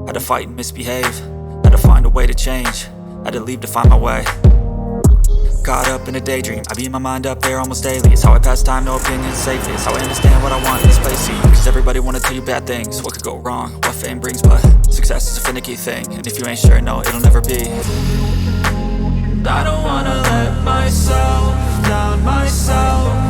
Had to fight and misbehave, had to find a way to change, had to leave to find my way. Caught up in a daydream, I beat my mind up there almost daily. It's how I pass time, no opinions safely. It's how I understand what I want in this place. See, cause everybody wanna tell you bad things, what could go wrong, what fame brings. But success is a finicky thing, and if you ain't sure, no, it'll never be. I don't wanna let myself down myself.